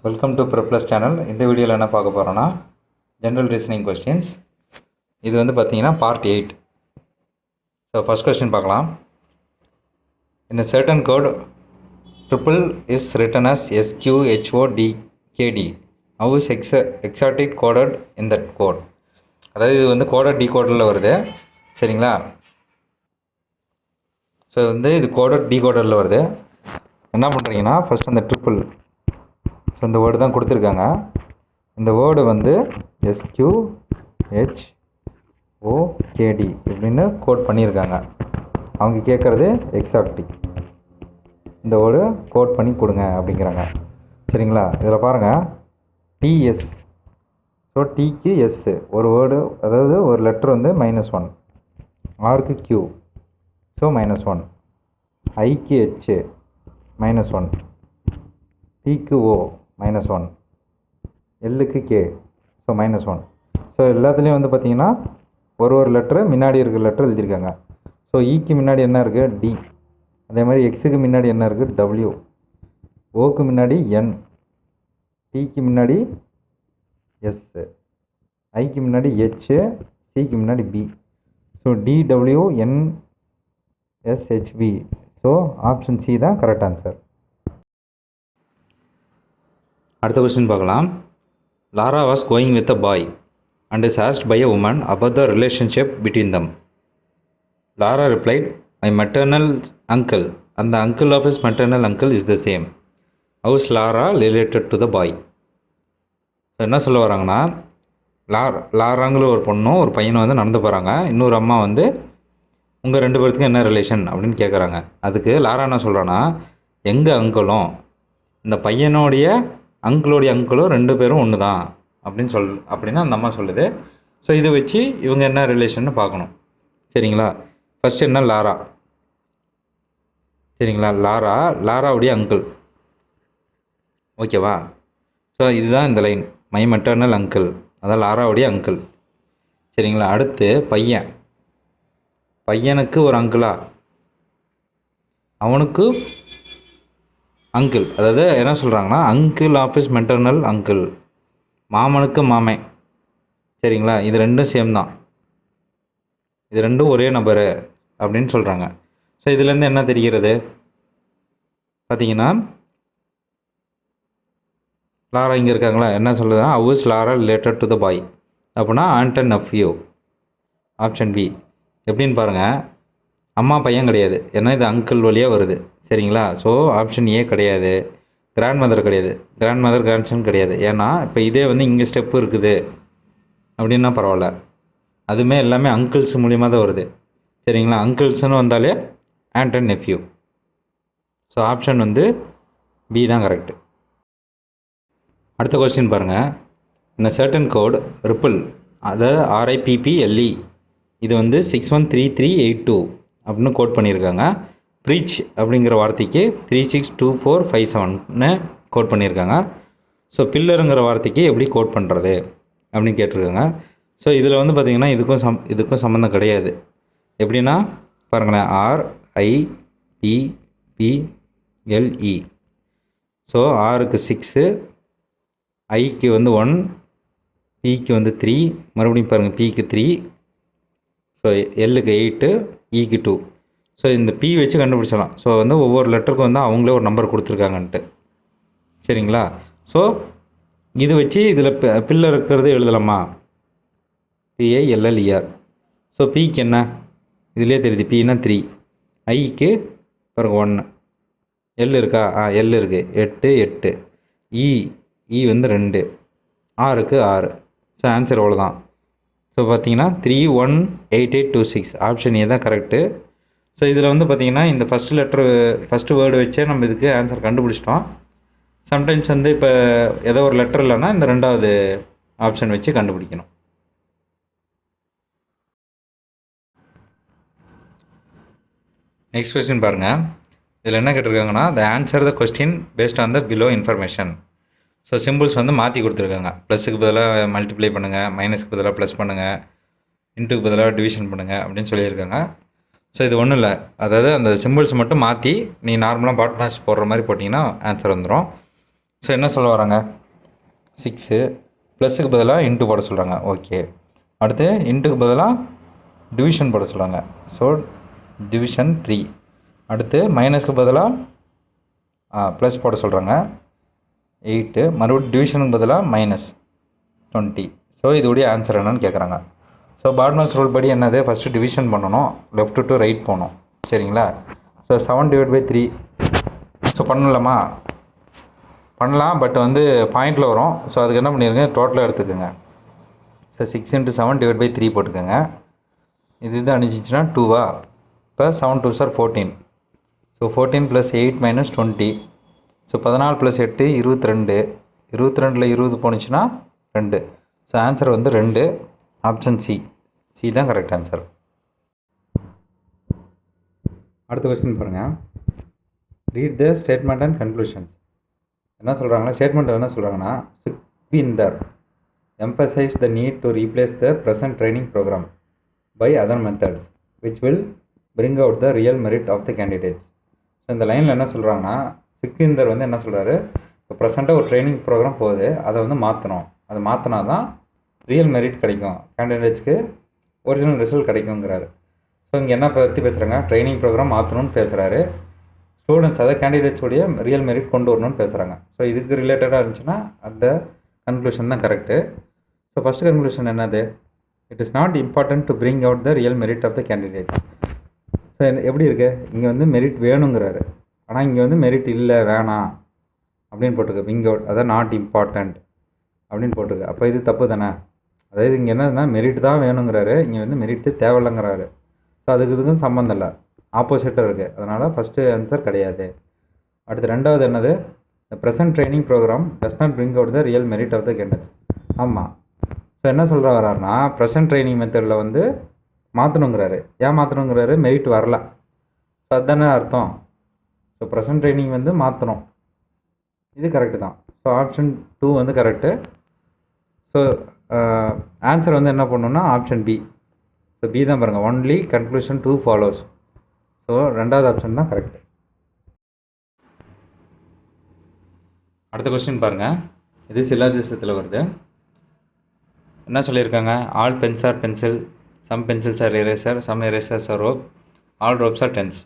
Welcome to ப்ரெப்ளஸ் channel. இந்த வீடியோவில் என்ன பார்க்க போகிறோன்னா ஜென்ரல் ரீசனிங் கொஸ்டின்ஸ். இது வந்து பார்த்தீங்கன்னா பார்ட் 8. ஸோ ஃபஸ்ட் கொஸ்டின் பார்க்கலாம். இன் a certain code triple is written as SQHODKD. How is exactly coded in that code? அதாவது இது வந்து கோடட் டிகோடரில் வருது, சரிங்களா? ஸோ வந்து இது கோடட் டிகோடரில் வருது. என்ன பண்ணுறீங்கன்னா ஃபஸ்ட் அந்த ட்ரிப்பிள், ஸோ இந்த வேர்டு தான் கொடுத்துருக்காங்க. இந்த வேர்டு வந்து SQHOKD இப்படின்னு கோட் பண்ணியிருக்காங்க. அவங்க கேட்குறது எக்ஸாக்ட்லி இந்த வேர்டு கோட் பண்ணி கொடுங்க அப்படிங்கிறாங்க, சரிங்களா? இதில் பாருங்கள், டிஎஸ். ஸோ டிக்கு எஸ் ஒரு வேர்டு, அதாவது ஒரு லெட்டர் வந்து -1, ஆருக்கு Q, ஸோ -1, ஐக்கு H -1, பிக்கு O -1, எல்லுக்கு K, ஸோ -1. ஸோ எல்லாத்துலேயும் வந்து பார்த்திங்கன்னா ஒரு லெட்டரு முன்னாடி இருக்கிற லெட்டர் எழுதியிருக்காங்க. ஸோ ஈக்கு முன்னாடி என்ன இருக்குது? டி. அதே மாதிரி எக்ஸுக்கு முன்னாடி என்ன இருக்குது? W. ஓக்கு முன்னாடி N, டிக்கு முன்னாடி S, ஐக்கு முன்னாடி H, சிக்கு முன்னாடி B. So DWNSHB. So option C தான் கரெக்ட் ஆன்சர். அடுத்த கொஸ்டின் பார்க்கலாம். Laura was going with a boy and is asked by a woman about the relationship between them. Lara replied, my maternal uncle and the uncle of his maternal uncle is the same. How is Lara related to the boy? So என்ன சொல்ல வராங்கன்னா, லாராங்கிற ஒரு பொண்ணும் ஒரு பையனும் வந்து நடந்து போகிறாங்க. இன்னொரு அம்மா வந்து உங்கள் 2 பேர்த்துக்கும் என்ன ரிலேஷன் அப்படின்னு கேட்குறாங்க. அதுக்கு லாரா என்ன சொல்கிறான்னா, எங்கள் அங்கிளும் இந்த பையனுடைய அங்கிளோடைய அங்கிளும் 2 பேரும் ஒன்று தான் அப்படின்னு அந்த அம்மா சொல்லுது. ஸோ இதை வச்சு இவங்க என்ன ரிலேஷன்னு பார்க்கணும், சரிங்களா? ஃபஸ்ட்டு என்ன? லாரா, சரிங்களா? லாராவுடைய அங்கிள், ஓகேவா? ஸோ இதுதான் இந்த லைன், மை மெட்டர்னல் அங்கிள், அதான் லாராவுடைய அங்கிள், சரிங்களா? அடுத்து பையனுக்கு ஒரு அங்கிளா, அவனுக்கு அங்கிள், அதாவது என்ன சொல்கிறாங்கன்னா uncle of his maternal uncle, மாமனுக்கு மாமன், சரிங்களா? இது 2 சேம் தான், இது 2 ஒரே நபர் அப்படின்னு சொல்கிறாங்க. ஸோ இதுலேருந்து என்ன தெரிகிறது பார்த்தீங்கன்னா, லாரா இங்கே இருக்காங்களா, என்ன சொல்லுதுன்னா how is Lara related to the boy அப்படின்னா aunt and nephew, option B. எப்படின்னு பாருங்கள், அம்மா பையன் கிடையாது, ஏன்னா இது அங்கிள் வழியாக வருது, சரிங்களா? ஸோ ஆப்ஷன் ஏ கிடையாது. கிராண்ட் மதர் கிடையாது, கிராண்ட் மதர் கிராண்ட்சன் கிடையாது. ஏன்னா இப்போ இதே வந்து இங்கே ஸ்டெப்பு இருக்குது அப்படின்னா பரவாயில்ல, அதுவுமே எல்லாமே அங்கிள்ஸ் மூலியமாக தான் வருது, சரிங்களா? அங்கிள்ஸ்னு வந்தாலே and and nephew. So option வந்து பி தான் கரெக்டு. அடுத்த கொஸ்டின் பாருங்கள். இந்த சர்டன் கோட் ரிப்பிள், அதாவது RIPPLE, இது வந்து 613382 அப்படின்னு கோட் பண்ணியிருக்காங்க. ப்ரீச் அப்படிங்கிற வார்த்தைக்கு 362457ன்னு கோட் பண்ணியிருக்காங்க. ஸோ பில்லருங்கிற வார்த்தைக்கு எப்படி கோட் பண்ணுறது அப்படின்னு கேட்டிருக்காங்க. ஸோ இதில் வந்து பார்த்திங்கன்னா இதுக்கும் சம்மந்தம் கிடையாது. எப்படின்னா பாருங்களேன், RIPPLE. ஸோ ஆருக்கு 6, ஐக்கு வந்து 1, பிக்கு வந்து 3, மறுபடியும் பாருங்கள் பிக்கு 3, ஸோ எல்லுக்கு 8, ஈக்கு 2. ஸோ இந்த பி வச்சு கண்டுபிடிச்சலாம். ஸோ வந்து ஒவ்வொரு லெட்டருக்கும் வந்து அவங்களே ஒரு நம்பர் கொடுத்துருக்காங்கன்ட்டு, சரிங்களா? ஸோ இது வச்சு இதில் பில்லர் இருக்கிறது எழுதலாமா? PILLER. ஸோ பிக்கு என்ன இதிலே தெரியுது, பின்னா 3, ஐக்கு பிறகு 1, எல் இருக்கா? எல் இருக்குது, 8 8, இ வந்து 2, ஆருக்கு 6. ஸோ ஆன்சர் அவ்வளோதான். ஸோ பார்த்தீங்கன்னா 318826, ஆப்ஷன் ஏ தான் கரெக்டு. ஸோ இதில் வந்து பார்த்திங்கன்னா இந்த ஃபஸ்ட்டு வேர்டு வச்சே நம்ம இதுக்கு ஆன்சர் கண்டுபிடிச்சிட்டோம். சம்டைம்ஸ் வந்து இப்போ ஏதோ ஒரு லெட்டர் இல்லைன்னா இந்த 2வது ஆப்ஷன் வச்சு கண்டுபிடிக்கணும். நெக்ஸ்ட் கொஸ்டின் பாருங்கள். இதில் என்ன கேட்டிருக்காங்கன்னா, the answer the question based on the below information. So symbols வந்து மாற்றி கொடுத்துருக்காங்க. ப்ளஸுக்கு பதிலாக மல்டிப்ளை பண்ணுங்கள், மைனஸுக்கு பதிலாக ப்ளஸ் பண்ணுங்கள், இன்ட்டுக்கு பதிலாக டிவிஷன் பண்ணுங்கள் அப்படின்னு சொல்லியிருக்காங்க. ஸோ இது ஒன்றும் இல்லை, அதாவது அந்த சிம்பிள்ஸ் மட்டும் மாற்றி நீ நார்மலாக பாட் மேட்ச் போடுற மாதிரி போட்டிங்கன்னா ஆன்சர் வந்துடும். ஸோ என்ன சொல்ல வராங்க, 6 ப்ளஸுக்கு பதிலாக இன்ட்டு போட சொல்கிறாங்க. ஓகே, அடுத்து இன்ட்டுக்கு பதிலாக டிவிஷன் போட சொல்கிறாங்க. So division 3. அடுத்து மைனஸ்க்கு பதிலாக ப்ளஸ் போட சொல்கிறாங்க 8. மறுபடியும் டிவிஷனுக்கு பதிலாக -20. ஸோ இதோடைய ஆன்சர் என்னன்னு கேட்குறாங்க. ஸோ பார்ட்னர்ஸ் ரூல் படி என்னது, ஃபஸ்ட்டு டிவிஷன் பண்ணணும், லெஃப்ட் டு ரைட் போகணும். சரிங்களா? ஸோ 7/3. ஸோ பண்ணலாமா? பண்ணலாம், பட் வந்து பாயிண்டில் வரும். ஸோ அதுக்கு என்ன பண்ணிடுங்க, டோட்டலாக எடுத்துக்கோங்க. ஸோ 6 × 7/3 போட்டுக்கோங்க. இது அணிச்சிச்சுன்னா 2வா? இப்போ 7 2s are 14. So 14 + 8 - 20. So 14 + 8 22. 22ல் 20 போணுச்சுன்னா 2. So answer வந்து 2. ஆப்ஷன் சி தான் கரெக்ட் ஆன்சர். அடுத்த கொஸ்டின் பாருங்கள். Read the statement and conclusions. என்ன சொல்கிறாங்கன்னா, ஸ்டேட்மெண்ட்டில் என்ன சொல்கிறாங்கன்னா, Sukhwinder emphasize the need to replace the present training program by other methods which will bring out the real merit of the candidates. So இந்த லைனில் என்ன சொல்கிறாங்கன்னா, சுக்வீந்தர் வந்து என்ன சொல்கிறாரு, இப்போ ப்ரெசெண்ட்டாக ஒரு ட்ரைனிங் ப்ரோக்ராம் போகுது, அதை வந்து மாற்றணும். அதை மாற்றினா தான் ரியல் மெரிட் கிடைக்கும், கேண்டிடேட்ஸ்க்கு ஒரிஜினல் ரிசல்ட் கிடைக்குங்கிறாரு. ஸோ இங்கே என்ன பற்றி பேசுகிறாங்க, ட்ரைனிங் ப்ரோக்ராம் மாற்றணும்னு பேசுகிறாரு. ஸ்டூடெண்ட்ஸ் அதை கேண்டிடேட்ஸோடைய ரியல் மெரிட் கொண்டு வரணும்னு பேசுகிறாங்க. ஸோ இதுக்கு ரிலேட்டடாக இருந்துச்சுன்னா அந்த கன்க்ளூஷன் தான் கரெக்டு. ஸோ ஃபஸ்ட்டு கன்க்ளூஷன் என்னது, it is not important to bring out the real merit of the candidates. So எப்படி இருக்குது, இங்கே வந்து மெரிட் வேணுங்கிறாரு, ஆனால் இங்கே வந்து மெரிட் இல்லை வேணாம் அப்படின்னு போட்டிருக்கு. பிரிங் அவுட், அதான் நாட் இம்பார்ட்டண்ட் அப்படின்னு போட்டிருக்கு. அப்போ இது தப்பு தானே? அதாவது இங்கே என்னன்னா மெரிட் தான் வேணுங்கிறாரு, இங்கே வந்து மெரிட்டு தேவையில்லைங்கிறாரு. ஸோ அதுக்கு இதுக்கும் சம்மந்தம் இல்லை, ஆப்போசிட்டாக இருக்குது. அதனால் ஃபஸ்ட்டு ஆன்சர் கிடையாது. அடுத்து ரெண்டாவது என்னது, the present training programme does not bring out the real merit of the candidates. ஆமாம். ஸோ என்ன சொல்கிற வர்றாருன்னா, ப்ரெசன்ட் ட்ரைனிங் மெத்தடில் வந்து மாற்றணுங்கிறாரு. ஏன் மாற்றணுங்கிறாரு, மெரிட் வரல. ஸோ அதுதானே அர்த்தம். ஸோ ப்ரெசன்ட் ட்ரைனிங் வந்து மாற்றணும், இது கரெக்டு தான். ஸோ ஆப்ஷன் 2 வந்து கரெக்டு. ஸோ ஆன்சர் வந்து என்ன பண்ணணும்னா ஆப்ஷன் பி. ஸோ பி தான் பாருங்கள், ஒன்லி கன்க்ளூஷன் 2 ஃபாலோஸ். ஸோ ரெண்டாவது ஆப்ஷன் தான் கரெக்டு. அடுத்த கொஸ்டின் பாருங்கள், இது சிலாஜிசத்தில் வருது. என்ன சொல்லியிருக்காங்க, all pens are pencil, some pencils are eraser, some erasers are rope, all ropes are tens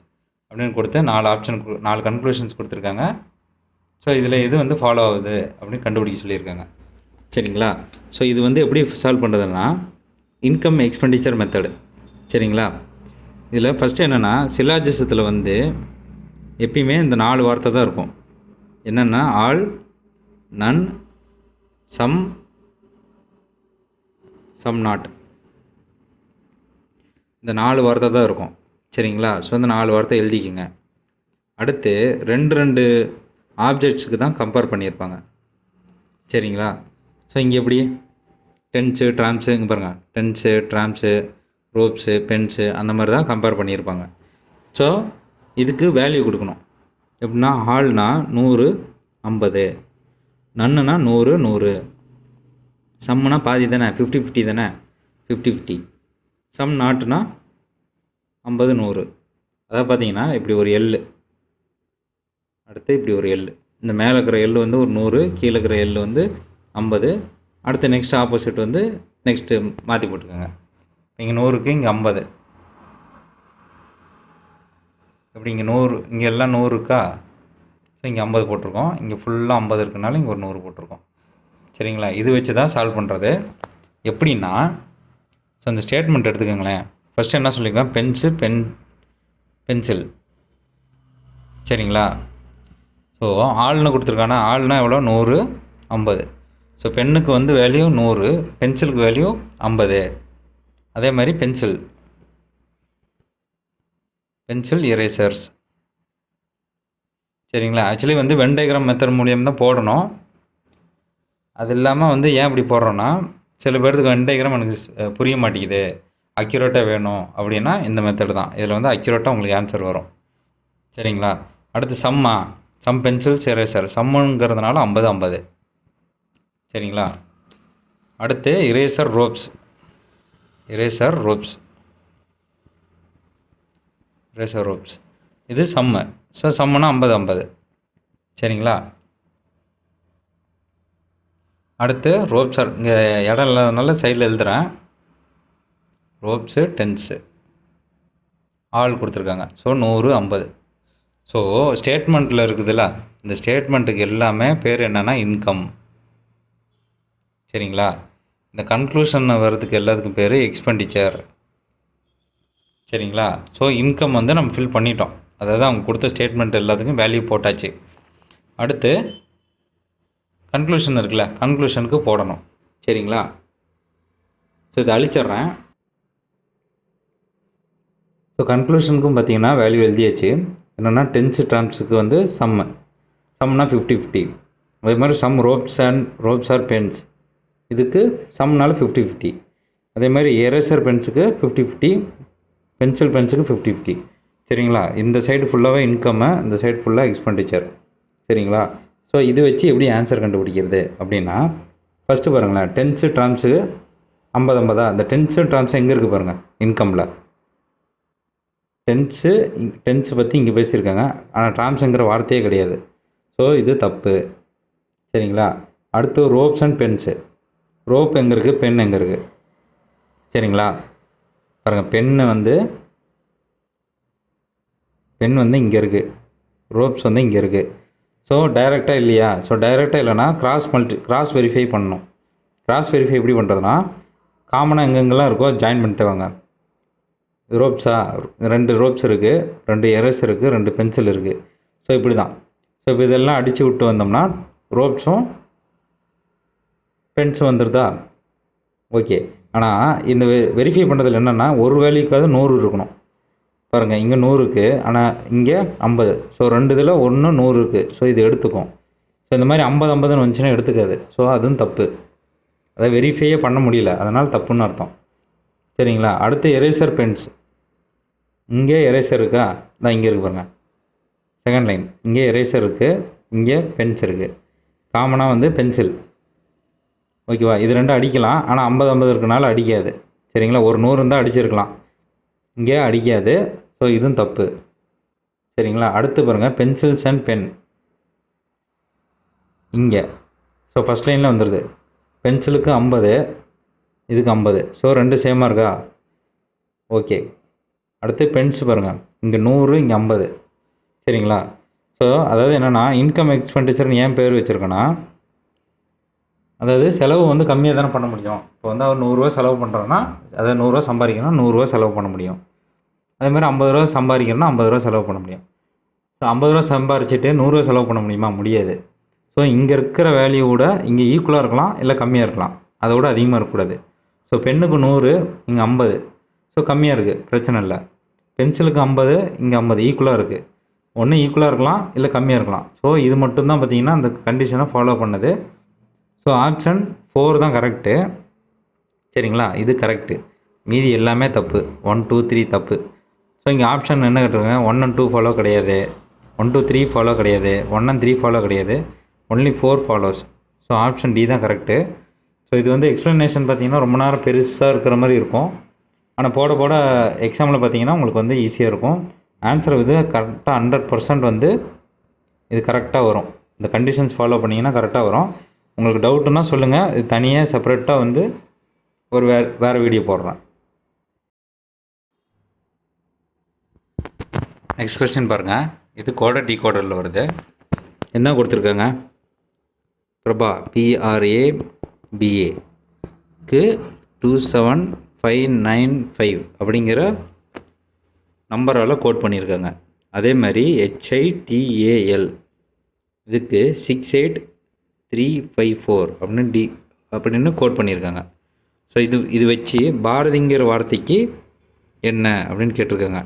அப்படின்னு கொடுத்து 4 ஆப்ஷன் 4 கன்க்ளூஷன்ஸ் கொடுத்துருக்காங்க. ஸோ இதில் எது வந்து ஃபாலோ ஆகுது அப்படின்னு கண்டுபிடிக்க சொல்லியிருக்காங்க. சரிங்களா? ஸோ இது வந்து எப்படி சால்வ் பண்ணுறதுன்னா, இன்கம் எக்ஸ்பெண்டிச்சர் மெத்தடு. சரிங்களா? இதில் ஃபஸ்ட்டு என்னென்னா, சிலாஜிசத்தில் வந்து எப்பயுமே இந்த 4 வார்த்தை தான் இருக்கும். என்னென்னா ஆல், நன், சம், நாட். இந்த 4 வார்த்தை தான் இருக்கும். சரிங்களா? ஸோ இந்த 4 வார்த்தை எழுதிக்கிங்க. அடுத்து 2 ஆப்ஜெக்ட்ஸுக்கு தான் கம்பேர் பண்ணியிருப்பாங்க. சரிங்களா? ஸோ இங்கே எப்படி டென்ஸு, ட்ராம்ஸு, இங்கே பாருங்கள், டென்ஸு, ட்ராம்ஸு, ரோப்ஸு, பென்ஸு அந்த மாதிரி தான் கம்பேர் பண்ணியிருப்பாங்க. ஸோ இதுக்கு வேல்யூ கொடுக்கணும். எப்படின்னா ஆல்னா 100 50, நன்னுனா 100 100, சம்முனா பாதி தானே 50-50 தானே 50-50, சம் நாட்டுனா 50 100. அதாவது பார்த்தீங்கன்னா இப்படி ஒரு எல், அடுத்து இப்படி ஒரு எல், இந்த மேலே இருக்கிற எல் வந்து ஒரு 100, கீழே இருக்கிற எல் வந்து 50. அடுத்து நெக்ஸ்ட் ஆப்போசிட் வந்து நெக்ஸ்ட்டு மாற்றி போட்டுக்கோங்க. இங்கே 100க்கு இங்கே 50, இப்படி இங்கே 100, இங்கே எல்லாம் 100 இருக்கா? ஸோ இங்கே 50 போட்டிருக்கோம், இங்கே ஃபுல்லாக 50 இருக்கனால இங்கே ஒரு 100 போட்டிருக்கோம். சரிங்களா? இது வச்சு தான் சால்வ் பண்ணுறது. எப்படின்னா, ஸோ இந்த ஸ்டேட்மெண்ட் எடுத்துக்கோங்களேன். ஃபஸ்ட்டு என்ன சொல்லியிருக்கேன், பென்சில். சரிங்களா? ஸோ ஆள்னு கொடுத்துருக்கானா, ஆள்னா எவ்வளோ 100 50. ஸோ பென்னுக்கு வந்து வேல்யூ 100, பென்சிலுக்கு வேல்யூ 50. அதே மாதிரி பென்சில் எரேசர்ஸ். சரிங்களா? ஆக்சுவலி வந்து வென் டயக்ராம் மெத்தட் மூலியம் தான் போடணும். அது இல்லாமல் வந்து ஏன் இப்படி போடுறோன்னா, சில பேர்த்துக்கு வென் டயக்ராம் எனக்கு புரிய மாட்டேங்குது, அக்யூரேட்டாக வேணும் அப்படின்னா இந்த மெத்தட் தான். இதில் வந்து அக்யூரேட்டாக உங்களுக்கு ஆன்சர் வரும். சரிங்களா? அடுத்து சம் பென்சில்ஸ் எரேசர், சம்முங்கிறதுனால 50 50. சரிங்களா? அடுத்து இரேசர் ரோப்ஸ், இது சம்மு. ஸோ சம்முனா 50 50. சரிங்களா? அடுத்து ரோப்ஸார் இங்கே இடம் இல்லாதனால சைடில் எழுதுகிறேன். ரோப்ஸு டென்ஸு ஆள் கொடுத்துருக்காங்க. ஸோ 100 50. ஸோ ஸ்டேட்மெண்ட்டில் இருக்குதுல்ல, இந்த ஸ்டேட்மெண்ட்டுக்கு எல்லாமே பேர் என்னென்னா இன்கம். சரிங்களா? இந்த கன்க்ளூஷன் வர்றதுக்கு எல்லாத்துக்கும் பேர் எக்ஸ்பெண்டிச்சர். சரிங்களா? ஸோ இன்கம் வந்து நம்ம ஃபில் பண்ணிட்டோம். அதாவது அவங்க கொடுத்த ஸ்டேட்மெண்ட் எல்லாத்துக்கும் வேல்யூ போட்டாச்சு. அடுத்து கன்க்ளூஷன் இருக்குல்ல, கன்க்ளூஷனுக்கு போடணும். சரிங்களா? ஸோ இதை அழிச்சிட்றேன். ஸோ கன்க்ளூஷனுக்கும் பார்த்தீங்கன்னா வேல்யூ எழுதியாச்சு. என்னென்னா டென்ஸு டேர்ம்ஸுக்கு வந்து சம்னா 50-50. அதே மாதிரி சம் ரோப்ஸ் ஆர் பென்ஸ் இதுக்கு சம்னால 50-50. அதே மாதிரி எரேசர் பென்ஸுக்கு 50-50, பென்சில் பென்ஸுக்கு 50-50. சரிங்களா? இந்த சைடு ஃபுல்லாகவே இன்கம்மை, இந்த சைடு ஃபுல்லாக எக்ஸ்பெண்டிச்சர். சரிங்களா? ஸோ இது வச்சு எப்படி ஆன்சர் கண்டுபிடிக்கிறது அப்படின்னா, ஃபஸ்ட்டு பாருங்களேன், டென்ஸு டேர்ம்ஸுக்கு 50-50. அந்த டென்ஸு டேர்ம்ஸ் எங்கே இருக்குது பாருங்கள், இன்கமில். டென்ஸு பற்றி இங்கே பேசியிருக்காங்க, ஆனால் டேர்ம்ஸுங்கிற வார்த்தையே கிடையாது. ஸோ இது தப்பு. சரிங்களா? அடுத்து ரோப்ஸ் அண்ட் பென்ஸு. ரோப் எங்கே இருக்குது, பென் எங்கே இருக்குது? சரிங்களா? பாருங்கள், பென் வந்து இங்கே இருக்குது, ரோப்ஸ் வந்து இங்கே இருக்குது. ஸோ டைரெக்டாக இல்லையா? ஸோ டைரெக்டாக இல்லைனா கிராஸ் வெரிஃபை பண்ணணும். கிராஸ் வெரிஃபை எப்படி பண்ணுறதுனா, காமனாக எங்கெங்கெல்லாம் இருக்கோ ஜாயின் பண்ணிட்டு வாங்க. ரோப்ஸா 2 ரோப்ஸ் இருக்குது, 2 எரேஸ் இருக்குது, 2 பென்சில் இருக்குது. ஸோ இப்படி தான். ஸோ இப்போ இதெல்லாம் அடித்து விட்டு வந்தோம்னா ரோப்ஸும் பென்ஸும் வந்துடுதா? ஓகே. ஆனால் இந்த வெரிஃபை பண்ணுறதுல என்னென்னா, ஒரு வேல்யூக்காவது 100 இருக்கணும். பாருங்கள், இங்கே 100 இருக்குது, ஆனால் இங்கே 50. ஸோ 2 இதில் 1 100 இருக்குது. ஸோ இது எடுத்துக்கும். ஸோ இந்த மாதிரி 50-50ன்னு வந்துச்சுன்னா எடுத்துக்காது. ஸோ அதுவும் தப்பு. அதை வெரிஃபையே பண்ண முடியல, அதனால் தப்புன்னு அர்த்தம். சரிங்களா? அடுத்து எரேசர் பென்ஸ். இங்கே எரேசர் இருக்கா? தான் இங்கே இருக்குது பாருங்கள், செகண்ட் லைன். இங்கே எரேசர் இருக்குது, இங்கே பென்ஸ் இருக்குது. காமனாக வந்து பென்சில். ஓகேவா? இது 2 அடிக்கலாம், ஆனால் 50-50 இருக்கனால அடிக்காது. சரிங்களா? ஒரு 100 இருந்தால் அடிச்சிருக்கலாம், இங்கே அடிக்காது. ஸோ இதுவும் தப்பு. சரிங்களா? அடுத்து பாருங்கள், பென்சில்ஸ் அண்ட் பென் இங்கே. ஸோ ஃபஸ்ட் லைனில் வந்துடுது. பென்சிலுக்கு 50, இதுக்கு 50. ஸோ 2 சேமாக இருக்கா? ஓகே. அடுத்து பென்ஸ் பாருங்கள், இங்கே 100, இங்கே 50. சரிங்களா? ஸோ அதாவது என்னென்னா, இன்கம் எக்ஸ்பெண்டிச்சர்னு ஏன் பேர் வச்சுருக்கேன்னா, அதாவது செலவு வந்து கம்மியாக தானே பண்ண முடியும். இப்போ வந்து அவர் 100 ரூபா செலவு பண்ணுறோன்னா, அதாவது 100 ரூபா சம்பாதிக்கணும்னா 100 ரூபா செலவு பண்ண முடியும். அதேமாதிரி 50 ரூபா சம்பாதிக்கணும்னா 50 ரூபா செலவு பண்ண முடியும். ஸோ 50 ரூபா சம்பாரிச்சிட்டு 100 ரூபா செலவு பண்ண முடியுமா? முடியாது. ஸோ இங்கே இருக்கிற வேல்யூவோட இங்கே ஈக்குவலாக இருக்கலாம், இல்லை கம்மியாக இருக்கலாம், அதோட அதிகமாக இருக்கக்கூடாது. ஸோ பெண்ணுக்கு 100, இங்கே 50. ஸோ கம்மியாக இருக்குது, பிரச்சனை இல்லை. பென்சிலுக்கு 50, இங்கே 50, ஈக்குவலாக இருக்குது. ஒன்று ஈக்குவலாக இருக்கலாம், இல்லை கம்மியாக இருக்கலாம். ஸோ இது மட்டும்தான் பார்த்தீங்கன்னா அந்த கண்டிஷனை ஃபாலோ பண்ணுது. ஸோ ஆப்ஷன் 4 தான் கரெக்டு. சரிங்களா? இது கரெக்டு, மீதி எல்லாமே தப்பு. 1 2 3 தப்பு. ஸோ இங்கே ஆப்ஷன் என்ன கேட்டிருக்காங்க, 1 and 2 ஃபாலோ கிடையாது, 1 2 3 ஃபாலோ கிடையாது, 1 and 3 ஃபாலோ கிடையாது, only 4 follows. So option D தான் கரெக்டு. ஸோ இது வந்து எக்ஸ்ப்ளனேஷன் பார்த்தீங்கன்னா ரொம்ப நேரம் பெருசாக இருக்கிற மாதிரி இருக்கும், ஆனால் போட போட எக்ஸாமில் பார்த்தீங்கன்னா உங்களுக்கு வந்து ஈஸியாக இருக்கும். ஆன்சர் இது கரெக்டாக 100% வந்து இது கரெக்டாக வரும். இந்த கண்டிஷன்ஸ் ஃபாலோ பண்ணிங்கன்னா கரெக்டாக வரும். உங்களுக்கு டவுட்டுன்னா சொல்லுங்கள், இது தனியாக செப்பரேட்டாக வந்து ஒரு வேறு வீடியோ போடுறேன். நெக்ஸ்ட் கொஸ்டின் பாருங்கள், இது கோடர் டிகோடரில் வருது. என்ன கொடுத்துருக்காங்க, பிரபா PRABAக்கு 27595 அப்படிங்கிற நம்பரால் கோட் பண்ணியிருக்காங்க. அதே மாதிரி HITAL இதுக்கு 68354 அப்படின்னு கோட் பண்ணியிருக்காங்க. ஸோ இது வச்சு பாரதிங்கிற வார்த்தைக்கு என்ன அப்படின்னு கேட்டிருக்காங்க.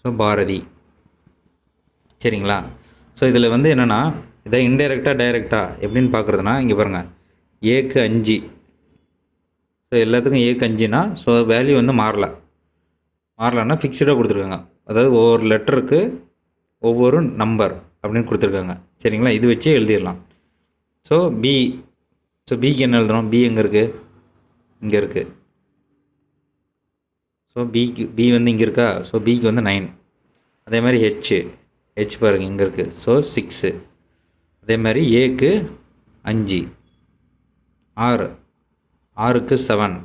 ஸோ பாரதி. சரிங்களா? ஸோ இதில் வந்து என்னென்னா, இதை இன்டைரக்டாக டைரெக்டாக எப்படின்னு பார்க்குறதுனா, இங்கே பாருங்கள், ஏக்கு 5. ஸோ எல்லாத்துக்கும் ஏக்கு 5னா ஸோ வேல்யூ வந்து மாறலன்னா ஃபிக்ஸ்டாக கொடுத்துருக்காங்க. அதாவது ஒவ்வொரு லெட்டருக்கு ஒவ்வொரு நம்பர் அப்படின்னு கொடுத்துருக்காங்க. சரிங்களா? இது வச்சே எழுதிடலாம். ஸோ பிக்கு என்ன எழுதுகிறோம், பி எங்கே இருக்குது, இங்கே இருக்குது. ஸோ பி வந்து இங்கே இருக்கா, ஸோ பிக்கு வந்து 9. அதே மாதிரி ஹெச் பாருங்கள் இங்கே இருக்குது, ஸோ 6. அதே மாதிரி ஏக்கு 5. ஆறு, ஆறுக்கு 7,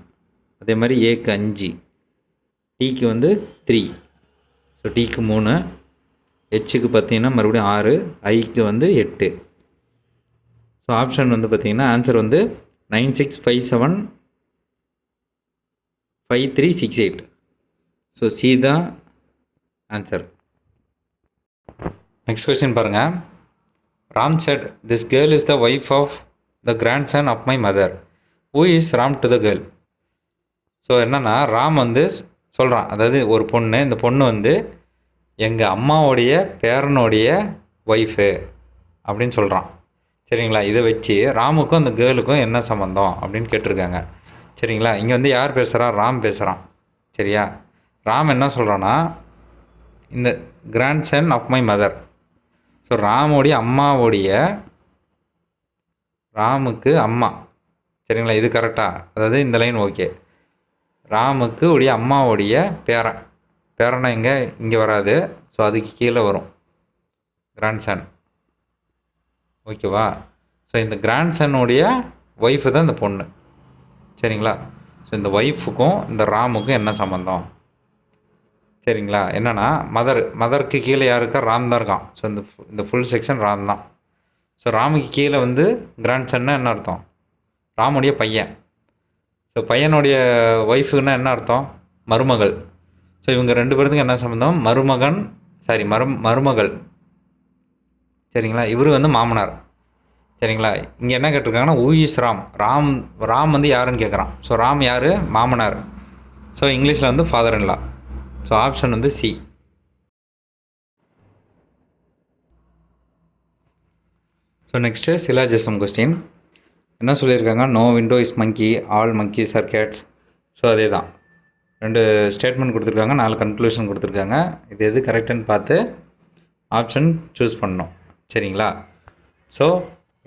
அதே மாதிரி ஏக்கு 5, டீக்கு வந்து 3, ஸோ டீக்கு 3, ஹெச்சுக்கு பார்த்தீங்கன்னா மறுபடியும் 6, ஐக்கு வந்து 8. ஸோ ஆப்ஷன் வந்து பார்த்தீங்கன்னா ஆன்சர் வந்து 96575368. ஸோ சி தான் ஆன்சர். நெக்ஸ்ட் கொஸ்டின் பாருங்கள். Ram said this girl is the wife of the grandson of my mother. Who is Ram to the girl? So என்னென்னா ராம் வந்து சொல்கிறான், அதாவது ஒரு பொண்ணு, இந்த பொண்ணு வந்து எங்கள் அம்மாவுடைய பேரனுடைய ஒய்ஃபு அப்படின்னு சொல்கிறான். சரிங்களா, இதை வச்சு ராமுக்கும் அந்த கேர்ளுக்கும் என்ன சம்மந்தம் அப்படின்னு கேட்டிருக்காங்க. சரிங்களா, இங்கே வந்து யார் பேசுகிறா? ராம் பேசுகிறான். சரியா, ராம் என்ன சொல்கிறான்னா இந்த grandson of my mother. So ராமுடைய அம்மாவுடைய, ராமுக்கு அம்மா. சரிங்களா, இது கரெக்டாக, அதாவது இந்த லைன் ஓகே. ராமுக்கு உடைய அம்மாவுடைய பேரன், பேரனை இங்கே வராது, ஸோ அதுக்கு கீழே வரும் கிராண்ட்சன். ஓகேவா? ஸோ இந்த கிராண்ட்சனுடைய ஒய்ஃபு தான் இந்த பொண்ணு. சரிங்களா, ஸோ இந்த ஒய்ஃபுக்கும் இந்த ராமுக்கும் என்ன சம்மந்தம்? சரிங்களா, என்னென்னா மதருக்கு கீழே யார் இருக்கா? ராம் தான் இருக்கான். ஸோ இந்த ஃபுல் செக்ஷன் ராம் தான். ஸோ ராமுக்கு கீழே வந்து கிராண்ட்சன்னா என்ன அர்த்தம்? ராமுடைய பையன். ஸோ பையனுடைய ஒய்ஃபுன்னா என்ன அர்த்தம்? மருமகள். ஸோ இவங்க 2 பேருத்துக்கு என்ன சம்மந்தம்? மருமகள். சரிங்களா, இவர் வந்து மாமனார். சரிங்களா, இங்கே என்ன கேட்டிருக்காங்கன்னா who is ராம். ராம் வந்து யாருன்னு கேட்குறான். ஸோ ராம் யார்? மாமனார். ஸோ இங்கிலீஷில் வந்து father in law. So option வந்து C. So next syllogism question. என்ன சொல்லியிருக்காங்க? No window is monkey, all monkeys are cats. So அதே தான், 2 ஸ்டேட்மெண்ட் கொடுத்துருக்காங்க, 4 கன்க்ளூஷன் கொடுத்துருக்காங்க. இது எது கரெக்டுன்னு பார்த்து ஆப்ஷன் சூஸ் பண்ணணும். சரிங்களா, ஸோ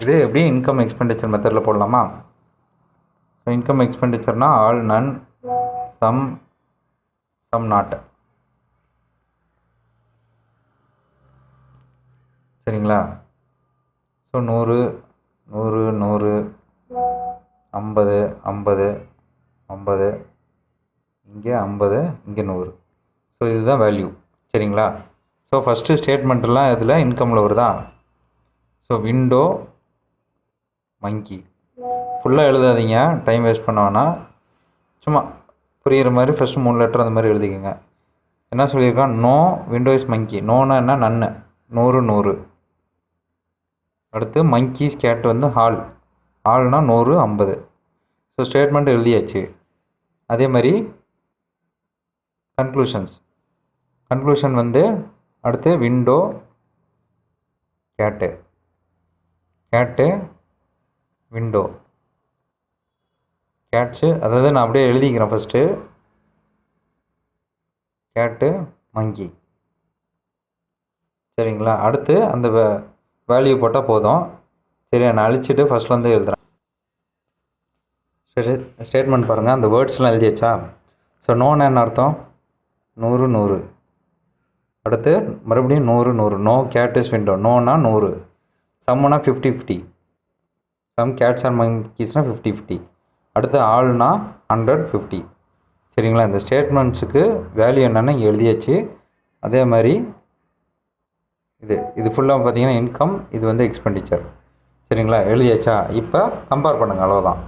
இது எப்படி இன்கம் எக்ஸ்பெண்டிச்சர் மெத்தடில் போடலாமா? ஸோ இன்கம் எக்ஸ்பெண்டிச்சர்னால் ஆல், நன், சம் நாட். சரிங்களா, ஸோ 100 100 50 50 இங்கே 50 இங்கே 100. ஸோ இதுதான் வேல்யூ. சரிங்களா, ஸோ ஃபஸ்ட்டு ஸ்டேட்மெண்ட்டெல்லாம் இதில் இன்கமில் வருதா? ஸோ விண்டோ மங்கி ஃபுல்லாக எழுதாதீங்க, டைம் வேஸ்ட் பண்ண வேணாம். சும்மா புரிகிற மாதிரி ஃபஸ்ட்டு 3 லெட்டர் அந்த மாதிரி எழுதிக்கோங்க. என்ன சொல்லியிருக்கான்? நோ விண்டோ இஸ் மங்கி. நோனா என்ன? நன்னு. 100. அடுத்து மங்கீஸ் கேட் வந்து ஹால்னா 100 50. ஸோ ஸ்டேட்மெண்ட் எழுதியாச்சு. அதே மாதிரி கன்க்ளூஷன் வந்து அடுத்து விண்டோ கேட்டு விண்டோ கேட்ஸு, அதாவது நான் அப்படியே எழுதிக்கிறேன். ஃபஸ்ட்டு கேட்டு மங்கி. சரிங்களா, அடுத்து அந்த வேல்யூ போட்டால் போதும். சரி, நான் அழிச்சிட்டு ஃபஸ்ட்லேருந்து எழுதுகிறேன். சரி, ஸ்டேட்மெண்ட் பாருங்கள், அந்த வேர்ட்ஸ்லாம் எழுதியாச்சா? ஸோ நோன்னு என்ன அர்த்தம்? 100. அடுத்து மறுபடியும் 100. No cat is window. நோனா 100. சம்முனா 50-50. சம் கேட்ஸ் அண்ட் மங்கீஸ்னால் 50-50. அடுத்து ஆல்னா 100-50. சரிங்களா, இந்த ஸ்டேட்மெண்ட்ஸுக்கு வேல்யூ என்னென்னு இங்கே எழுதியாச்சு. அதே மாதிரி இது ஃபுல்லாக பார்த்தீங்கன்னா இன்கம், இது வந்து எக்ஸ்பெண்டிச்சர். சரிங்களா, எழுதியாச்சா? இப்போ கம்பேர் பண்ணுங்கள், அவ்வளோதான்.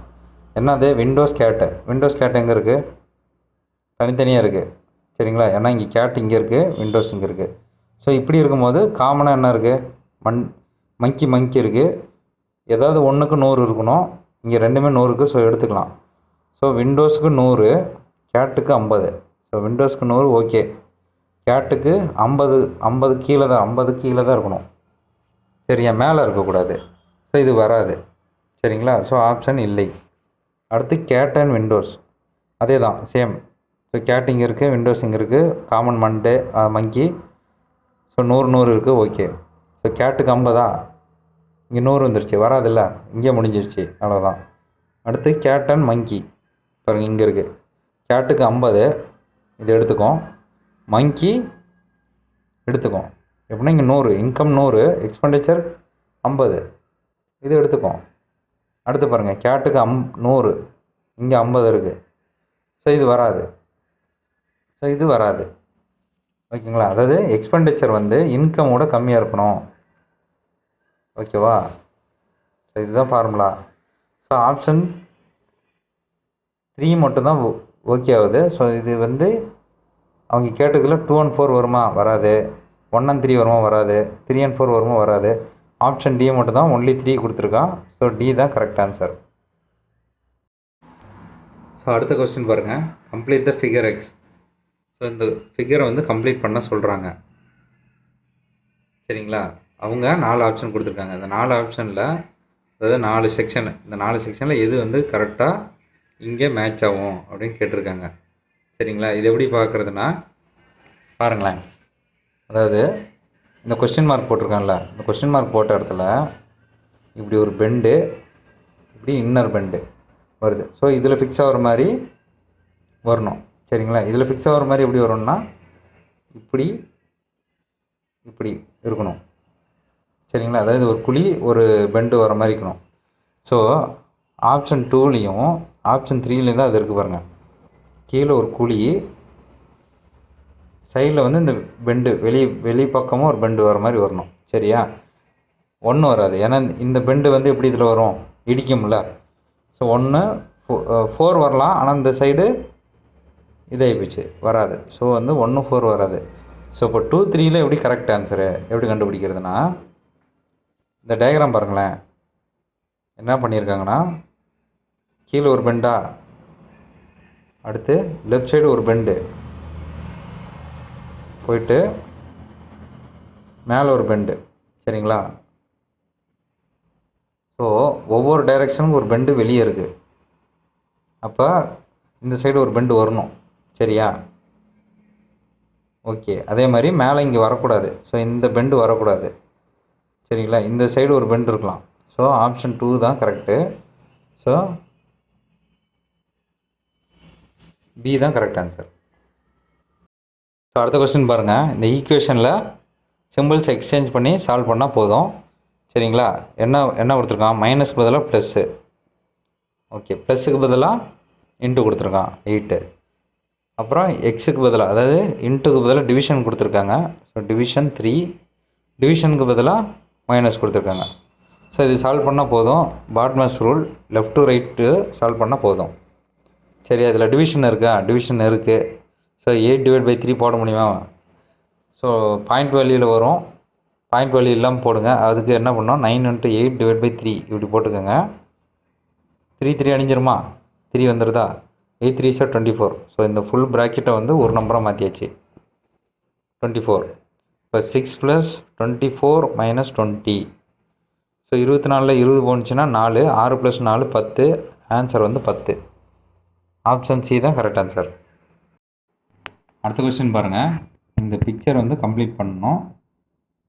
என்னது? விண்டோஸ் கேட் எங்கே இருக்குது? தனித்தனியாக இருக்குது. சரிங்களா, ஏன்னா இங்கே கேட் இங்கே இருக்குது, விண்டோஸ் இங்கே இருக்குது. ஸோ இப்படி இருக்கும்போது காமனாக என்ன இருக்குது? மங்கி இருக்குது. ஏதாவது ஒன்றுக்கு 100 இருக்கணும். இங்கே ரெண்டுமே 100க்கு, ஸோ எடுத்துக்கலாம். ஸோ விண்டோஸுக்கு 100, கேட்டுக்கு 50. ஸோ விண்டோஸ்க்கு 100 ஓகே, கேட்டுக்கு 50 கீழே தான் இருக்கணும். சரியா, மேலே இருக்கக்கூடாது. ஸோ இது வராது. சரிங்களா, ஸோ ஆப்ஷன் இல்லை. அடுத்து கேட் அண்ட் விண்டோஸ் அதே தான், சேம். ஸோ கேட் இங்கே இருக்குது, விண்டோஸ் இங்கே இருக்குது, காமன் மங்கி. ஸோ 100 இருக்குது, ஓகே. ஸோ கேட்டுக்கு 50, இங்கே 100 வந்துருச்சு, வராதில்ல, இங்கே முடிஞ்சிருச்சு, அவ்வளோதான். அடுத்து கேட் அண்ட் மங்கி பாருங்கள், இங்கே இருக்குது. கேட்டுக்கு 50, இது எடுத்துக்கோம். மங்கி எடுத்துக்கோம். எப்படின்னா இங்கே 100, இன்கம் 100, எக்ஸ்பெண்டிச்சர் 50, இது எடுத்துக்கோம். அடுத்து பாருங்கள் கேட்டுக்கு 100, இங்கே 50 இருக்குது. ஸோ இது வராது. ஸோ இது வராது. ஓகேங்களா? அதாவது எக்ஸ்பெண்டிச்சர் வந்து இன்கமோட கம்மியாக இருக்கணும். ஓகேவா? ஸோ இதுதான் ஃபார்முலா. ஸோ ஆப்ஷன் 3 மட்டும்தான் ஓகே ஆகுது. ஸோ இது வந்து அவங்க கேட்டதில் 2 and 4 வருமா? வராது. 1 and 3 வருமா? வராது. 3 and 4 வருமா? வராது. ஆப்ஷன் டி மட்டும் தான் ஒன்லி 3 கொடுத்துருக்கான். ஸோ டி தான் கரெக்ட் ஆன்சர். ஸோ அடுத்த கொஸ்டின் பாருங்கள். Complete the figure X. So இந்த ஃபிகரை வந்து கம்ப்ளீட் பண்ண சொல்கிறாங்க. சரிங்களா? அவங்க 4 ஆப்ஷன் கொடுத்துருக்காங்க. இந்த 4 ஆப்ஷனில் அதாவது 4 செக்ஷன், இந்த 4 செக்ஷனில் எது வந்து கரெக்டாக இங்கே மேட்ச் ஆகும் அப்படின்னு கேட்டிருக்காங்க. சரிங்களா? இது எப்படி பார்க்குறதுனா பாருங்களேன். அதாவது இந்த கொஸ்டின் மார்க் போட்டிருக்காங்கல்ல, இந்த கொஸ்டின் மார்க் போட்ட இடத்துல இப்படி ஒரு பெண்டு, இப்படி இன்னர் பெண்டு வருது. ஸோ இதில் ஃபிக்ஸ் ஆகிற மாதிரி வரணும். சரிங்களா? இதில் ஃபிக்ஸ் ஆகிற மாதிரி எப்படி வரும்னா இப்படி இப்படி இருக்கணும். சரிங்களா? அதாவது ஒரு குழி ஒரு பெண்டு வர மாதிரி இருக்கணும். ஸோ ஆப்ஷன் 2லேயும் ஆப்ஷன் 3லேயும் தான் அது இருக்குது பாருங்கள். கீழே ஒரு குழி, சைடில் வந்து இந்த பெண்டு வெளி பக்கமும் ஒரு பெண்டு வர மாதிரி வரணும். சரியா? ஒன்று வராது. ஏன்னா இந்த பெண்டு வந்து எப்படி இதில் வரும்? இடிக்கும்ல. ஸோ 1 4 வரலாம். ஆனால் இந்த சைடு இதாகி போச்சு, வராது. ஸோ வந்து 1 4 வராது. ஸோ இப்போ 2 3ல் எப்படி கரெக்ட் ஆன்சரு எப்படி கண்டுபிடிக்கிறதுனா இந்த டயக்ராம் பாருங்களேன். என்ன பண்ணியிருக்காங்கன்னா கீழே ஒரு பெண்டா, அடுத்து லெஃப்ட் சைடு ஒரு பெண்டு போயிட்டு மேலே ஒரு பெண்டு. சரிங்களா? ஸோ ஒவ்வொரு டைரெக்ஷனுக்கும் ஒரு பெண்டு வெளியே இருக்குது. அப்போ இந்த சைடு ஒரு பெண்டு வரணும். சரியா? ஓகே. அதே மாதிரி மேலே இங்கே வரக்கூடாது. ஸோ இந்த பெண்டு வரக்கூடாது. சரிங்களா? இந்த சைடு ஒரு பெண்டு இருக்கலாம். ஸோ ஆப்ஷன் 2 தான் கரெக்டு. ஸோ பி தான் கரெக்ட் ஆன்சர். ஸோ அடுத்த கொஸ்டின் பாருங்கள். இந்த ஈக்குவேஷனில் சிம்பிள்ஸ் எக்ஸ்சேஞ்ச் பண்ணி சால்வ் பண்ணால் போதும். சரிங்களா? என்ன கொடுத்துருக்கான்? மைனஸ்க்கு பதிலாக ப்ளஸ்ஸு. ஓகே. ப்ளஸ்ஸுக்கு பதிலாக இன்ட்டு கொடுத்துருக்கான் 8. அப்புறம் எக்ஸுக்கு பதிலாக அதாவது இன்ட்டுக்கு பதிலாக டிவிஷன் கொடுத்துருக்காங்க. ஸோ டிவிஷன் 3, டிவிஷனுக்கு பதிலாக மைனஸ் கொடுத்துருக்காங்க. ஸோ இது சால்வ் பண்ணால் போதும். BODMAS rule left to right solve பண்ணால் போதும். சரி, அதில் டிவிஷன் இருக்கா? டிவிஷன் இருக்குது. ஸோ 8/3 போட முடியுமா? ஸோ பாயிண்ட் வேல்யூவில் வரும். பாயிண்ட் வேல்யூ இல்லாமல் போடுங்க. அதுக்கு என்ன பண்ணோம்? 9 × 8/3 இப்படி போட்டுக்கோங்க. 3 3 அணிஞ்சிருமா? 3 வந்துடுதா? 8 3 is 24. ஸோ இந்த ஃபுல் ப்ராக்கெட்டை வந்து ஒரு நம்பராக மாற்றியாச்சு. 24. இப்போ 6 + 24 - 20. ஸோ 24ல் 20 போணுச்சுன்னா 4, 6 + 4 10. ஆன்சர் வந்து 10. ஆப்ஷன் சி தான் கரெக்ட் ஆன்சர். அடுத்த கொஸ்டின் பாருங்கள். இந்த பிக்சர் வந்து கம்ப்ளீட் பண்ணணும்.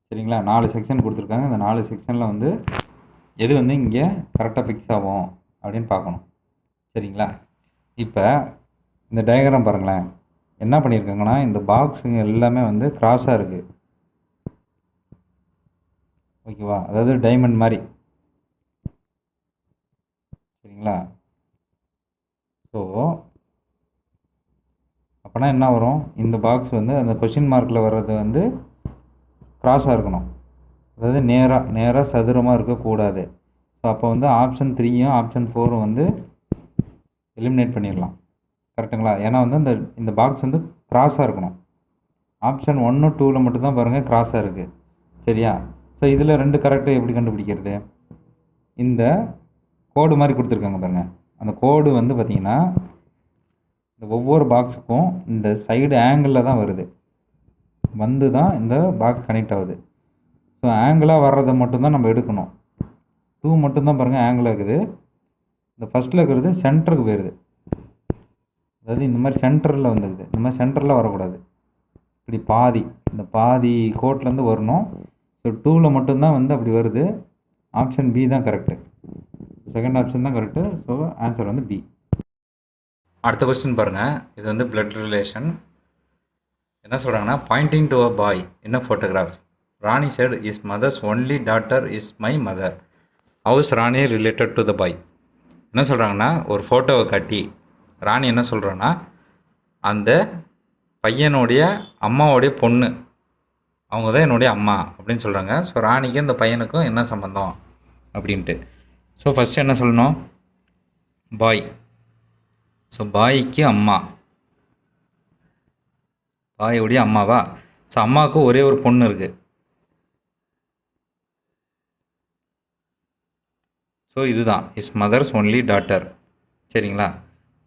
சரிங்களா? 4 செக்ஷன் கொடுத்துருக்காங்க. இந்த 4 செக்ஷனில் வந்து எது வந்து இங்கே கரெக்டாக ஃபிக்ஸ் ஆகும் அப்படின்னு பார்க்கணும். சரிங்களா? இப்போ இந்த டயக்ராம் பாருங்களேன். என்ன பண்ணியிருக்காங்கன்னா இந்த பாக்ஸுங்க எல்லாமே வந்து கிராஸாக இருக்குது. ஓகேவா? அதாவது டைமண்ட் மாதிரி. சரிங்களா? ஸோ அப்போனா என்ன வரும்? இந்த பாக்ஸ் வந்து அந்த கொஷின் மார்க்கில் வர்றது வந்து கிராஸாக இருக்கணும். அதாவது நேராக சதுரமாக இருக்கக்கூடாது. ஸோ அப்போ வந்து ஆப்ஷன் 3யும் ஆப்ஷன் 4ம் வந்து எலிமினேட் பண்ணிடலாம். கரெக்டுங்களா? ஏன்னா வந்து இந்த பாக்ஸ் வந்து கிராஸாக இருக்கணும். ஆப்ஷன் 1 2ல் மட்டும்தான் பாருங்கள் கிராஸாக இருக்குது. சரியா? ஸோ இதில் 2 கரெக்டு எப்படி கண்டுபிடிக்கிறது? இந்த கோடு மாதிரி கொடுத்துருக்காங்க பாருங்கள். அந்த கோடு வந்து பார்த்திங்கன்னா இந்த ஒவ்வொரு பாக்ஸுக்கும் இந்த சைடு ஆங்கிளில் தான் வருது, வந்து தான் இந்த பாக்ஸ் கனெக்ட் ஆகுது. ஸோ ஆங்கிளாக வர்றதை மட்டும்தான் நம்ம எடுக்கணும். 2 மட்டும்தான் பாருங்கள் ஆங்கிளாக இருக்குது. இந்த ஃபஸ்ட்டில் இருக்கிறது சென்டருக்கு போயிடுது. அதாவது இந்த மாதிரி சென்டரில் வந்துடுது. இந்த மாதிரி சென்டரில் வரக்கூடாது. இப்படி பாதி, இந்த பாதி கோட்லேருந்து வரணும். ஸோ 2ல் மட்டும்தான் வந்து அப்படி வருது. ஆப்ஷன் பி தான் கரெக்டு. செகண்ட் ஆப்ஷன் தான் கரெக்டு. ஸோ ஆன்சர் வந்து பி. அடுத்த கொஸ்டின் பாருங்கள். இது வந்து பிளட் ரிலேஷன். என்ன சொல்கிறாங்கன்னா pointing to a boy in a photograph. Rani said his mother's only daughter is my mother. How's Rani related to the boy. என்ன சொல்கிறாங்கன்னா, ஒரு ஃபோட்டோவை காட்டி ராணி என்ன சொல்கிறான்னா, அந்த பையனுடைய அம்மாவோடைய பொண்ணு, அவங்க தான் என்னுடைய அம்மா அப்படின்னு சொல்கிறாங்க. ஸோ ராணிக்கு இந்த பையனுக்கும் என்ன சம்மந்தம் அப்படின்ட்டு. ஸோ ஃபஸ்ட்டு என்ன சொல்லணும், பாய். ஸோ பாய்க்கு அம்மா, பாயுடைய அம்மாவா? ஸோ அம்மாவுக்கு ஒரே ஒரு பொண்ணு இருக்குது. ஸோ இதுதான் இஸ் மதர்ஸ் ஒன்லி டாட்டர். சரிங்களா?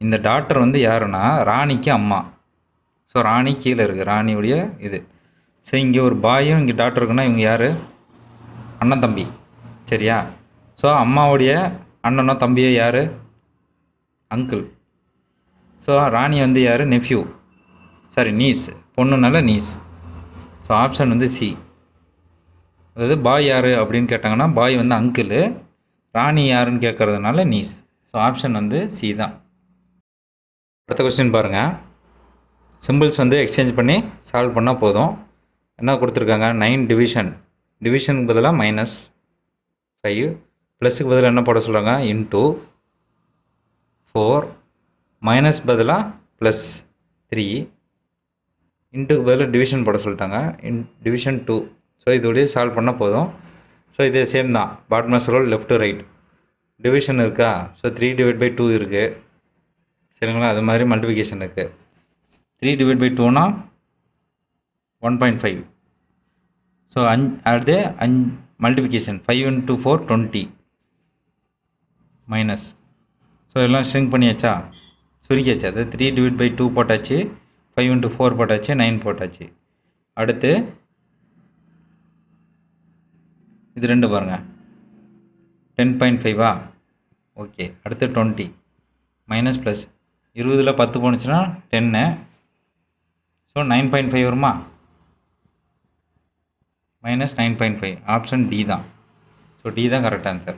இந்த டாட்டர் வந்து யாருன்னா ராணிக்கு அம்மா. ஸோ ராணி கீழே இருக்குது, ராணியுடைய இது. ஸோ இங்கே ஒரு பாயும் இங்கே டாட்டர் இருக்குன்னா இவங்க யார்? அண்ணன் தம்பி. சரியா? ஸோ அம்மாவுடைய அண்ணனோ தம்பியோ யார்? அங்கிள். ஸோ ராணி வந்து யார்? நெஃப்யூ, சாரி நீஸ், பொண்ணுனால நீஸ். ஸோ ஆப்ஷன் வந்து சி. அதாவது பாய் யார் அப்படின்னு கேட்டாங்கன்னா பாய் வந்து அங்கிள், ராணி யாருன்னு கேட்குறதுனால நீஸ். ஸோ ஆப்ஷன் வந்து சி தான். அடுத்த கொஸ்டின் பாருங்கள். சிம்பிள்ஸ் வந்து எக்ஸ்சேஞ்ச் பண்ணி சால்வ் பண்ணால் போதும். என்ன கொடுத்துருக்காங்க? 9 டிவிஷன். டிவிஷனுக்கு பதிலாக -5, ப்ளஸுக்கு பதிலாக என்ன போட சொல்கிறாங்க? இன்டூ 4, மைனஸ் பதிலாக +3, இன்ட்டுக்கு பதிலாக டிவிஷன் போட சொல்லிட்டாங்க, டிவிஷன் 2. ஸோ இதோடய சால்வ் பண்ணால் போதும். ஸோ இதே சேம் தான், BODMAS rule left to right. Division இருக்கா? ஸோ 3/2 இருக்குது. சரிங்களா? அது மாதிரி மல்டிபிகேஷன் இருக்குது. 3/2னா 1.5. ஸோ அடுத்து மல்டிபிகேஷன் 5 × 4 20 மைனஸ். ஸோ எல்லாம் ஷ்ரிங்க் பண்ணியாச்சா? சுருக்கியாச்சு. அது 3/2 போட்டாச்சு, 5 × 4 போட்டாச்சு, 9 போட்டாச்சு. அடுத்து இது 2 பாருங்கள், 10.5. ஓகே. அடுத்து 20 மைனஸ் ப்ளஸ் 20ல் 10 போணுச்சுன்னா 10. ஸோ 9.5 வருமா? -9.5. ஆப்ஷன் டி தான். ஸோ டி தான் கரெக்ட் ஆன்சர்.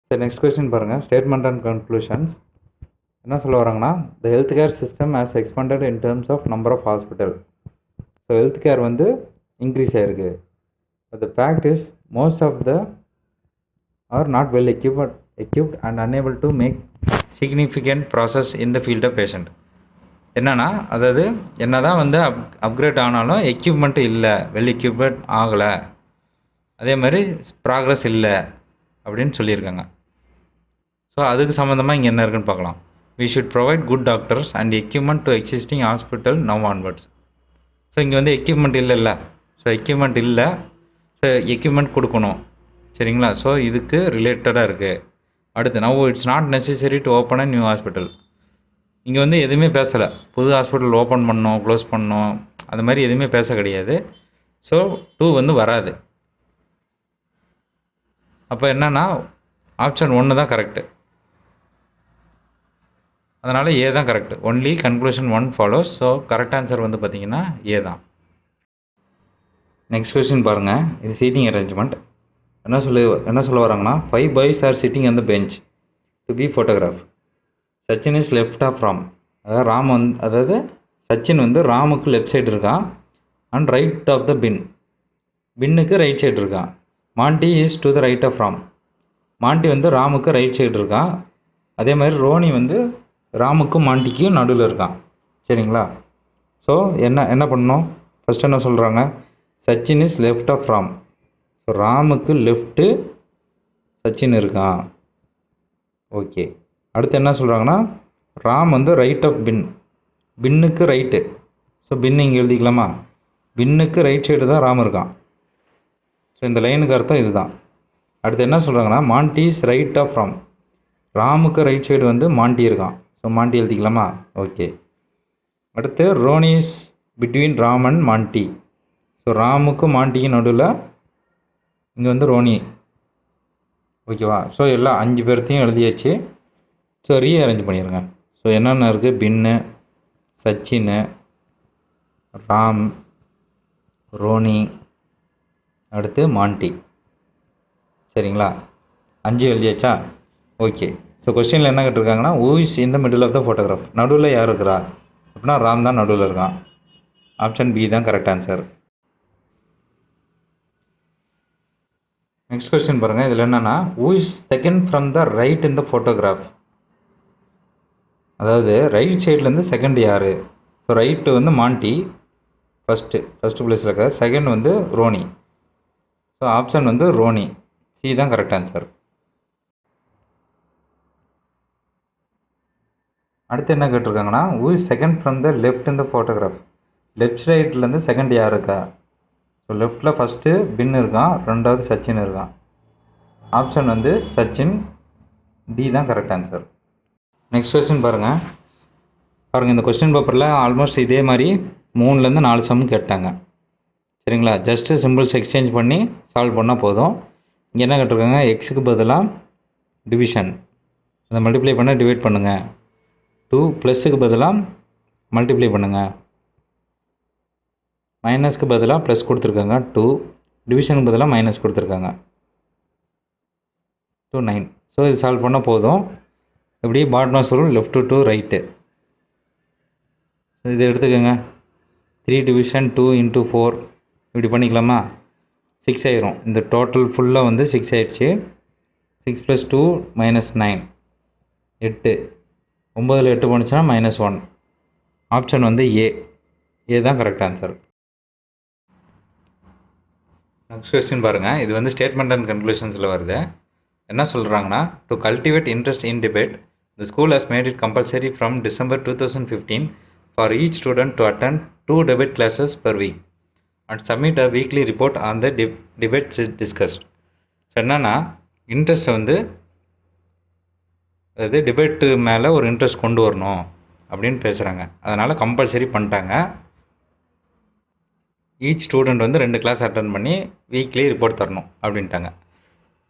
சரி, நெக்ஸ்ட் கொஸ்டின் பாருங்கள். Statement and conclusions. என்ன சொல்ல வராங்கன்னா, the health care system has expanded in terms of number of hospital. So health care வந்து இன்க்ரீஸ் ஆகிருக்கு. But the fact is most of the are not well equipped and unable to make significant process in the field of patient. என்னென்னா, அதாவது என்ன தான் வந்து upgrade ஆனாலும் equipment இல்லை, well equipment ஆகலை, அதே மாதிரி ப்ராக்ரஸ் இல்லை அப்படின்னு சொல்லியிருக்காங்க. ஸோ அதுக்கு சம்மந்தமாக இங்கே என்ன இருக்குன்னு பார்க்கலாம். we should provide good doctors and equipment to existing hospital now onwards. So இங்கே வந்து எக்யூப்மெண்ட் இல்லைல்ல, ஸோ எக்யூப்மெண்ட் இல்லை, ஸோ எக்யூப்மெண்ட் கொடுக்கணும். சரிங்களா? ஸோ இதுக்கு ரிலேட்டடாக இருக்குது. அடுத்து now it's not necessary to open a new hospital. இங்கே வந்து எதுவுமே பேசலை, புது ஹாஸ்பிட்டல் ஓப்பன் பண்ணோம் க்ளோஸ் பண்ணோம் அது மாதிரி எதுவுமே பேச கிடையாது. ஸோ 2 வந்து வராது. அப்போ என்னென்னா ஆப்ஷன் 1 தான் கரெக்டு. அதனால் ஏ தான் correct. Only conclusion 1 follows. So correct answer வந்து பார்த்திங்கன்னா ஏ தான். நெக்ஸ்ட் கொஸ்டின் பாருங்கள். இது சீட்டிங் அரேஞ்ச்மெண்ட். என்ன சொல்ல வராங்கன்னா, 5 boys are sitting on the bench to be photographed. Sachin is left of Ram. அதாவது சச்சின் வந்து ராமுக்கு லெஃப்ட் சைடு இருக்கான், அண்ட் ரைட் ஆஃப் த பின்னுக்கு ரைட் சைடு இருக்கான். Mandy is to the right of Ram. Mandy வந்து ராமுக்கு ரைட் சைடு இருக்கான். அதே மாதிரி ரோனி வந்து ராமுக்கும் மாண்டிக்கும் நடுவில் இருக்கான். சரிங்களா? ஸோ என்ன பண்ணணும்? ஃபஸ்ட் என்ன சொல்கிறாங்க? Sachin is left of Ram. So ராமுக்கு லெஃப்ட்டு சச்சின் இருக்கான். ஓகே. அடுத்து என்ன சொல்கிறாங்கன்னா, ராம் வந்து ரைட் ஆஃப் பின்னுக்கு ரைட்டு. ஸோ பின்னு இங்கே எழுதிக்கலாமா? பின்னுக்கு ரைட் சைடு தான் ராம் இருக்கான். ஸோ இந்த லைனுக்கு அர்த்தம் இது தான். அடுத்து என்ன சொல்கிறாங்கன்னா, Monty is right of Ram. ராமுக்கு ரைட் சைடு வந்து மாண்டி இருக்கான். ஸோ மாண்டி எழுதிக்கலாமா? ஓகே. அடுத்து Ronnie is between Ram and Monty. So ராமுக்கும் மாண்டிக்கும் நடுவில் இங்கே வந்து ரோனி. ஓகேவா? ஸோ எல்லாம் 5 பேர்த்தையும் எழுதியாச்சு. ஸோ ரீஅரேஞ்ச் பண்ணிடுங்க. ஸோ என்னென்ன இருக்குது? பின்னு, சச்சின், ராம், ரோனி, அடுத்து மாண்டி. சரிங்களா? 5 எழுதியாச்சா? ஓகே. ஸோ கொஸ்டினில் என்ன கேட்டிருக்காங்கன்னா, who is in the middle of the photograph. நடுவில் யார் இருக்கிறா அப்படின்னா ராம் தான் நடுவில் இருக்கான். ஆப்ஷன் பி தான் கரெக்ட் ஆன்சர். நெக்ஸ்ட் கொஸ்டின் பாருங்கள். இதில் என்னென்னா who is second from the right in the photograph. அதாவது ரைட் சைட்லேருந்து செகண்ட் யார்? ஸோ ரைட்டு வந்து மாண்டி ஃபஸ்ட்டு பிளேஸில் இருக்க, செகண்ட் வந்து ரோனி. ஸோ ஆப்ஷன் வந்து ரோனி, சி தான் கரெக்ட் ஆன்சர். அடுத்து என்ன கேட்டிருக்காங்கன்னா who is second from the left in the photograph. Left சைட்லேருந்து செகண்ட் யார் இருக்கா? ஸோ லெஃப்ட்டில் ஃபஸ்ட்டு பின் இருக்கான், ரெண்டாவது சச்சின் இருக்கான். ஆப்ஷன் வந்து சச்சின், டி தான் கரெக்ட் ஆன்சர். நெக்ஸ்ட் கொஸ்டின் பாருங்கள். இந்த கொஸ்டின் பேப்பரில் ஆல்மோஸ்ட் இதே மாதிரி 3லேருந்து 4 சம் கேட்டாங்க. சரிங்களா? ஜஸ்ட்டு சிம்பிள்ஸ் எக்ஸ்சேஞ்ச் பண்ணி சால்வ் பண்ணால் போதும். இங்கே என்ன கேட்டிருக்காங்க, எக்ஸுக்கு பதிலாக டிவிஷன், அதை மல்டிப்ளை பண்ண டிவைட் பண்ணுங்கள். 2 ப்ளஸ்ஸுக்கு பதிலாக மல்டிப்ளை பண்ணுங்கள். மைனஸ்க்கு பதிலாக ப்ளஸ் கொடுத்துருக்காங்க 2, டிவிஷனுக்கு பதிலாக மைனஸ் கொடுத்துருக்காங்க 2 9. ஸோ இது சால்வ் பண்ணால் போதும். இப்படி பாட்னஸ் ரூல் லெஃப்ட் டு ரைட்டு. இது எடுத்துக்கோங்க. 3 டிவிஷன் 2 into 4 இப்படி பண்ணிக்கலாமா? 6 ஆயிரும். இந்த டோட்டல் ஃபுல்லாக வந்து 6 ஆயிடுச்சு. 6 + 2 -9, 8. 9ல் 8 போணுச்சுன்னா -1. ஆப்ஷன் வந்து ஏ தான் கரெக்ட் ஆன்சர். நெக்ஸ்ட் கொஸ்டின் பாருங்கள். இது வந்து ஸ்டேட்மெண்ட் அண்ட் கன்க்ளூஷன்ஸில் வருது. என்ன சொல்கிறாங்கன்னா, to cultivate interest in debate the school has made it compulsory from December 2015 for each student to attend 2 debate classes per week and submit a weekly report on the debates discussed. So என்னென்னா, இன்ட்ரெஸ்ட்டை வந்து அதாவது debate மேலே ஒரு interest கொண்டு வரணும் அப்படின்னு பேசுகிறாங்க. அதனால் கம்பல்சரி பண்ணிட்டாங்க. ஈச் ஸ்டூடெண்ட் வந்து 2 கிளாஸ் அட்டன் பண்ணி வீக்லி ரிப்போர்ட் தரணும் அப்படின்ட்டாங்க.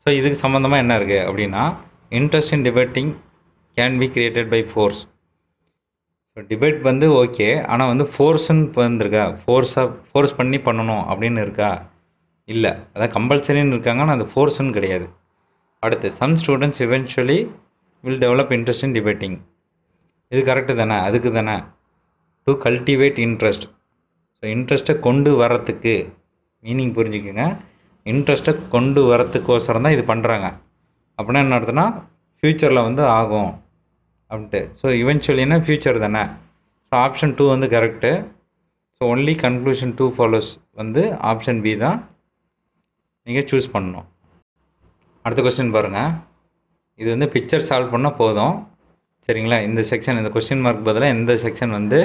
ஸோ இதுக்கு சம்மந்தமாக என்ன இருக்குது அப்படின்னா, interest in debating can be created by force. So debate வந்து ஓகே, ஆனால் வந்து ஃபோர்ஸ்ன்னு வந்துருக்கா, ஃபோர்ஸ் பண்ணி பண்ணணும் அப்படின்னு இருக்கா? இல்லை, அதான் கம்பல்சரின்னு இருக்காங்க, ஆனால் அது ஃபோர்ஸ்ன்னு கிடையாது. அடுத்து, some students eventually will develop interest in debating. இது கரெக்டு தானே? அதுக்கு தானே டு கல்டிவேட் இன்ட்ரெஸ்ட். ஸோ இன்ட்ரெஸ்ட்டை கொண்டு வரத்துக்கு மீனிங் புரிஞ்சுக்கோங்க. இன்ட்ரெஸ்ட்டை கொண்டு வரத்துக்கோசரம் தான் இது பண்ணுறாங்க. அப்படின்னா என்ன அர்த்தம்னா, ஃப்யூச்சரில் வந்து ஆகும் அப்படின்ட்டு. ஸோ இவென்ச்சுவலினா ஃப்யூச்சர் தானே. ஸோ ஆப்ஷன் 2 வந்து correct. So only conclusion 2 follows வந்து ஆப்ஷன் பி தான் நீங்கள் சூஸ் பண்ணணும். அடுத்த கொஸ்டின் பாருங்கள். இது வந்து பிக்சர் சால்வ் பண்ணால் போதும். சரிங்களா? இந்த செக்ஷன், இந்த கொஸ்டின் மார்க் பதிலாக எந்த செக்ஷன் வந்து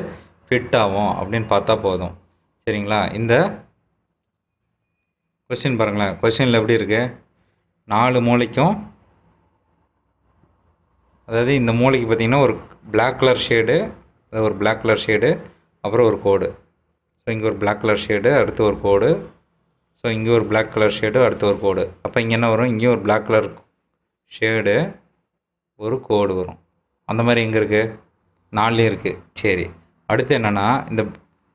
ஃபிட் ஆகும் அப்படின்னு பார்த்தா போதும். சரிங்களா? இந்த கொஸ்டின் பாருங்களேன். கொஸ்டினில் எப்படி இருக்குது, 4 மூலைக்கும், அதாவது இந்த மூலைக்கு பார்த்திங்கன்னா ஒரு பிளாக் கலர் ஷேடு, அதாவது ஒரு பிளாக் கலர் ஷேடு, அப்புறம் ஒரு கோடு. ஸோ இங்கே ஒரு பிளாக் கலர் ஷேடு, அடுத்து ஒரு கோடு. ஸோ இங்கே ஒரு பிளாக் கலர் ஷேடு, அடுத்து ஒரு கோடு. அப்போ இங்கே என்ன வரும், இங்கேயும் ஒரு பிளாக் கலர் ஷேடு, ஒரு கோடு வரும். அந்த மாதிரி எங்கே இருக்குது, 4லேயும் இருக்குது. சரி, அடுத்து என்னென்னா,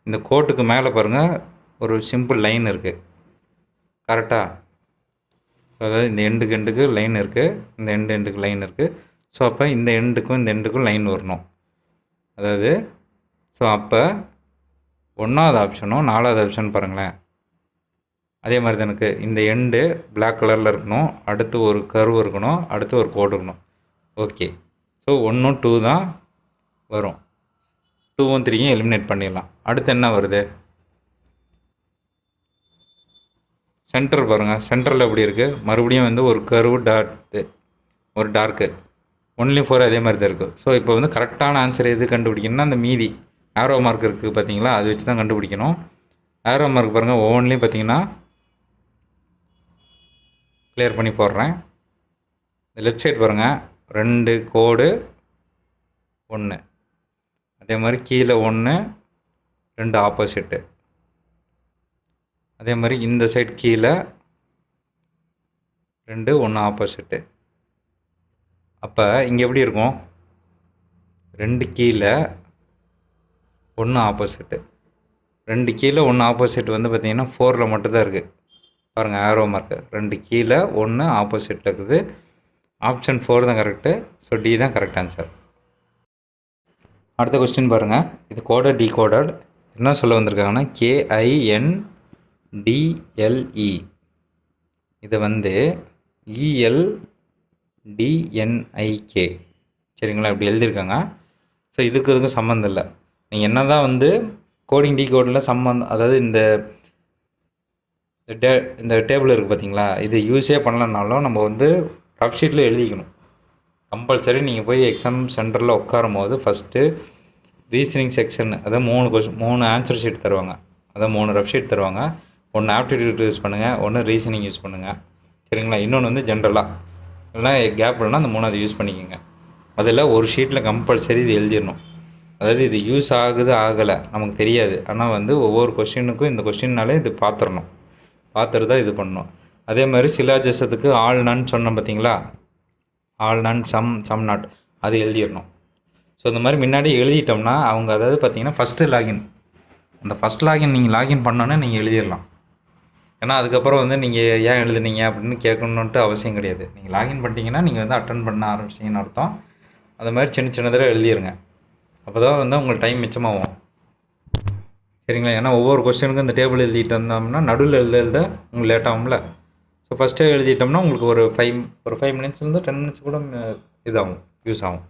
இந்த கோட்டுக்கு மேலே பாருங்கள் ஒரு சிம்பிள் லைன் இருக்குது. கரெக்டாக? ஸோ அதாவது இந்த எண்டுக்கு லைன் இருக்குது, இந்த எண்டுக்கு லைன் இருக்குது. ஸோ அப்போ இந்த எண்டுக்கும் லைன் வரணும். அதாவது ஸோ அப்போ 1வது ஆப்ஷனும் 4வது ஆப்ஷன் பாருங்களேன், அதே மாதிரி தான் இருக்குது. இந்த எண்டு பிளாக் கலரில் இருக்கணும், அடுத்து ஒரு கர்வ் இருக்கணும், அடுத்து ஒரு கோடு இருக்கணும். ஓகே, ஸோ 1 2 தான் வரும். 2 3 எலிமினேட் பண்ணிடலாம். அடுத்து என்ன வருது, சென்டர் பாருங்கள். சென்டரில் எப்படி இருக்குது, மறுபடியும் வந்து ஒரு கர்வ் டாட்டு, ஒரு டார்க்கு. 1 4 அதே மாதிரி தான் இருக்குது. ஸோ இப்போ வந்து கரெக்டான ஆன்சர் எது கண்டுபிடிக்கணும்னா, அந்த மீதி ஆரோ மார்க் இருக்குது பார்த்தீங்களா, அது வச்சு தான் கண்டுபிடிக்கணும். ஆரோ மார்க் பாருங்கள், ஒவ்வொன்றிலையும் பார்த்தீங்கன்னா கிளியர் பண்ணி போடுறேன். லெஃப்ட் சைடு பாருங்கள், 2 கோடு 1, அதே மாதிரி கீழே 1 2 ஆப்போசிட்டு, அதே மாதிரி இந்த சைடு கீழே 2 1 ஆப்போசிட்டு. அப்போ இங்கே எப்படி இருக்கும், 2 கீழே 1 ஆப்போசிட்டு. 2 கீழே 1 ஆப்போசிட் வந்து பார்த்திங்கன்னா 4ல் மட்டும்தான் இருக்குது. பாருங்கள் ஆரோ மார்க்கு, 2 கீழே 1 ஆப்போசிட் இருக்குது. ஆப்ஷன் 4 தான் கரெக்டு. ஸோ டி தான் கரெக்ட் ஆன்சர். அடுத்த கொஸ்டின் பாருங்கள். இது கோடட் டிகோடட். என்ன சொல்ல வந்திருக்காங்கன்னா, KINDLE இதை வந்து ELDNIK சரிங்களா, இப்படி எழுதியிருக்காங்க. ஸோ இதுக்கும் சம்மந்தம் இல்லை. நீங்கள் என்ன தான் வந்து கோடிங் டிகோடில் சம்மந்தம், அதாவது இந்த டேபிள் இருக்குது பார்த்தீங்களா, இது யூஸே பண்ணலனாலும் நம்ம வந்து ரஃப் ஷீட்டில் எழுதிக்கணும் கம்பல்சரி. நீங்கள் போய் எக்ஸாம் சென்டரில் உட்காரும் போது ஃபஸ்ட்டு ரீசனிங் செக்ஷன், அதாவது 3 ஆன்சர் ஷீட் தருவாங்க, அதாவது 3 ரஃப் ஷீட் தருவாங்க. ஒன்று ஆப்டிடியூட் யூஸ் பண்ணுங்கள், ஒன்று ரீசனிங் யூஸ் பண்ணுங்கள் சரிங்களா. இன்னொன்று வந்து ஜென்ரலாக, இல்லைனா கேப் இல்லைனா அந்த 3ஆவது யூஸ் பண்ணிக்கோங்க. அதில் ஒரு ஷீட்டில் கம்பல்சரி இது எழுதிடணும். அதாவது இது யூஸ் ஆகுது ஆகலை நமக்கு தெரியாது, ஆனால் வந்து ஒவ்வொரு கொஸ்டினுக்கும் இந்த கொஸ்டின்னாலே இது பார்த்துடணும், பார்த்துட்டு தான் இது பண்ணணும். அதே மாதிரி சிலாஜஸத்துக்கு ஆல் நன் சொன்னோம் பார்த்தீங்களா, ஆல் நன் சம் நாட், அது எழுதிடணும். ஸோ இந்த மாதிரி முன்னாடி எழுதிட்டோம்னா அவங்க, அதாவது பார்த்தீங்கன்னா ஃபஸ்ட்டு லாகின், அந்த ஃபஸ்ட் லாகின் நீங்கள் லாகின் பண்ணோன்னே நீங்கள் எழுதிடலாம். ஏன்னா அதுக்கப்புறம் வந்து நீங்கள் ஏன் எழுதுனீங்க அப்படின்னு கேட்கணுன்ட்டு அவசியம் கிடையாது. நீங்கள் லாகின் பண்ணிட்டீங்கன்னா நீங்கள் வந்து அட்டன் பண்ண ஆரம்பிச்சிங்கன்னு அர்த்தம். அந்த மாதிரி சின்ன சின்னதில் எழுதிடுங்க, அப்போ தான் வந்து உங்களுக்கு டைம் மிச்சமாகும் சரிங்களா. ஏன்னா ஒவ்வொரு கொஸ்டினுக்கும் இந்த டேபிள் எழுதிட்டு வந்தோம்னா நடுவில் எழுத உங்களுக்கு லேட் ஆகும்ல. ஸோ ஃபஸ்ட்டே எழுதிட்டோம்னா உங்களுக்கு ஒரு 5 மினிட்ஸ்லேருந்து 10 மினிட்ஸ் கூட இதாகும், யூஸ் ஆகும்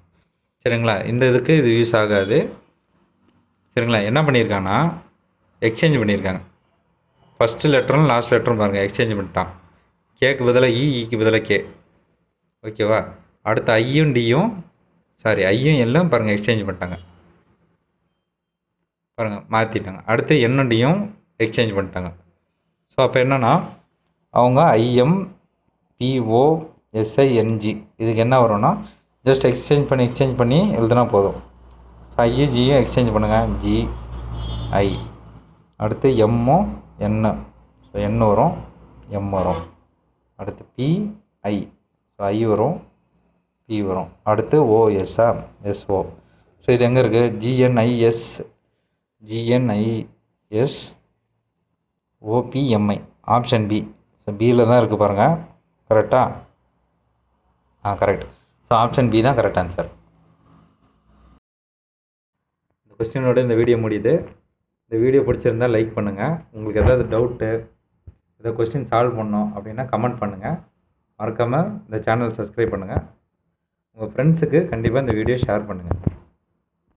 சரிங்களா. இந்த இதுக்கு இது யூஸ் ஆகாது சரிங்களா. என்ன பண்ணியிருக்காங்கன்னா எக்ஸ்சேஞ்ச் பண்ணியிருக்காங்க. ஃபஸ்ட்டு லெட்டரும் லாஸ்ட் லெட்டரும் பாருங்கள், எக்ஸ்சேஞ்ச் பண்ணிட்டான். கேக்கு பதிலாக ஈக்கு பதிலாக கே, ஓகேவா. அடுத்து ஐயும் டியும், சாரி ஐயும் எல்லாம் பாருங்கள் எக்ஸ்சேஞ்ச் பண்ணிட்டாங்க, பாருங்கள் மாற்றிட்டாங்க. அடுத்து என்னும் டியும் எக்ஸ்சேஞ்ச் பண்ணிட்டாங்க. ஸோ அப்போ என்னென்னா அவங்க IMPOSING இதுக்கு என்ன வரும்னா ஜஸ்ட் எக்ஸ்சேஞ்ச் பண்ணி எழுதுனா போதும். ஸோ ஐயும் ஜியும் எக்ஸ்சேஞ்ச் பண்ணுங்கள், GI. அடுத்து எம்மும் என்னு, ஸோ என் வரும், எம் வரும். அடுத்து PI, ஸோ ஐ வரும், P வரும். அடுத்து OSA, SO. ஸோ இது எங்கே இருக்குது, GNIS OPMI, option B. So பியில் தான் இருக்குது பாருங்கள், கரெக்டாக? கரெக்ட். ஸோ ஆப்ஷன் பி தான் கரெக்ட் ஆன்சர். இந்த கொஸ்டினோட இந்த வீடியோ முடியுது. இந்த வீடியோ பிடிச்சிருந்தால் லைக் பண்ணுங்கள். உங்களுக்கு எதாவது டவுட்டு, ஏதாவது கொஸ்டின் சால்வ் பண்ணோம் அப்படின்னா கமெண்ட் பண்ணுங்கள். மறக்காமல் இந்த சேனல் சப்ஸ்கிரைப் பண்ணுங்கள். உங்கள் ஃப்ரெண்ட்ஸுக்கு கண்டிப்பாக இந்த வீடியோ ஷேர் பண்ணுங்கள்.